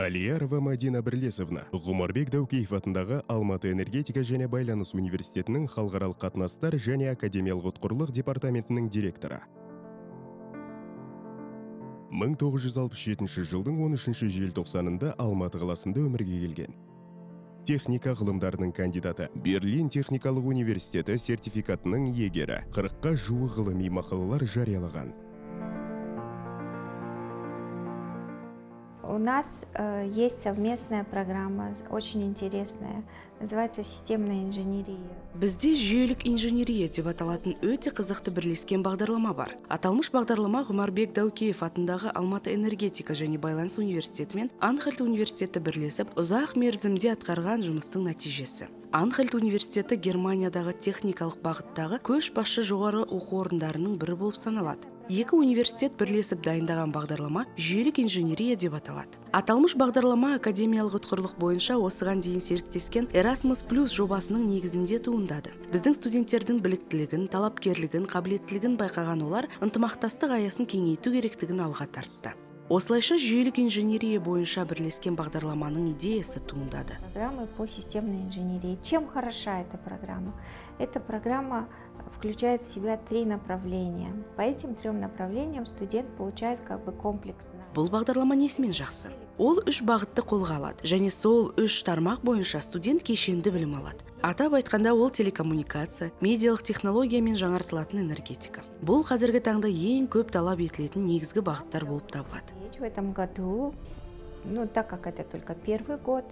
Алиярова Мадина Бірлесовна, Ғұмарбек Даукеев атындағы Алматы энергетика және байланыс университетінің халықаралық қатынастар және академиялық ұтқырлық департаментінің директоры. 1967 жылдың 13 желтоқсанында Алматы қаласында өмірге келген. Техника ғылымдарының кандидаты, Берлин техникалық университеті сертификатының иегері, 40-қа жуық ғылыми мақалалар жариялаған. У нас есть совместная программа, очень интересная, называется «Системная инженерия». Бізде жүйелік инженерия деп аталатын өте қызықты бірлескен бағдарлама бар. Аталмыш бағдарлама Ғұмарбек Даукеев атындағы Алматы энергетика және байланыс университеті мен Анхальт университеті бірлесіп, ұзақ мерзімде атқарған жұмыстың нәтижесі. Анхальт университеті Германиядағы техникалық бағыттағы көшбасшы жоғары оқу орындарының бірі болып саналады. Екі университет бірлесіп дайындаған бағдарлама жүйелік инженерия деп аталады. Аталмыш бағдарлама академиялық ұтқырлық бойынша осыған дейін серіктескен Erasmus Plus жобасының негізінде туындады. Біздің студенттердің біліктілігін, талапкерлігін, қабілеттілігін байқаған олар ынтымақтастық аясын кеңейту керектігін алға тартты. Осылайша жүйелік инженерия бойынша бірлескен бағдарламаның идеясы туындады. Программы по системной инженерии. Чем хороша эта программа? Эта программа включает в себя 3 направления. По этим 3 направлениям студент получает комплекс. Бұл бағдарлама несімен жақсы? Ол 3 бағытты қолға алады, және сол 3 тармақ бойынша студент кешенді білім алады. Атап айтқанда ол телекоммуникация, медиалық технология мен жаңартылатын энергетика. Бұл қазіргі таңда ең көп талап етілетін негізгі бағыттар болып табылады. В этом году, так как это только первый год,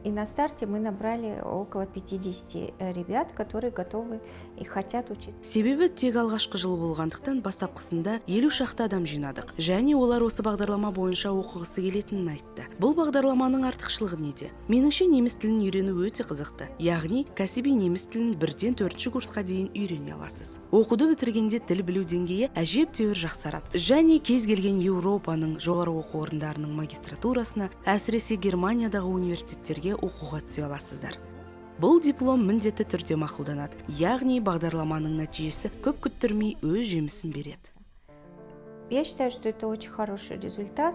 и на старте мы набрали около 50 ребят, которые готовы и хотят учиться. Себебі тек алғашқы жыл болғандықтан бастапқысында 50 шақты адам жинадық. Және олар осы бағдарлама бойынша оқығысы келетінін айтты. Бұл бағдарламаның артықшылығы неде? Меніңше неміс тілін үйрену өте қызықты. Яғни кәсіби неміс тілін 1-ден 4-ші курсқа дейін үйрене аласыз. Оқуды бітіргенде тіл білу деңгейі әжептәуір жақсарады. Және кез келген Еуропаның жоғары оқу орындарының магистратурасына, әсіресе Германиядағы университеттерге оқуға түсе аласыздар. Бұл диплом міндетті түрде мақұлданады, яғни бағдарламаның нәтижесі көп күттірмей өз жемісін береді. Я считаю, что это очень хороший результат.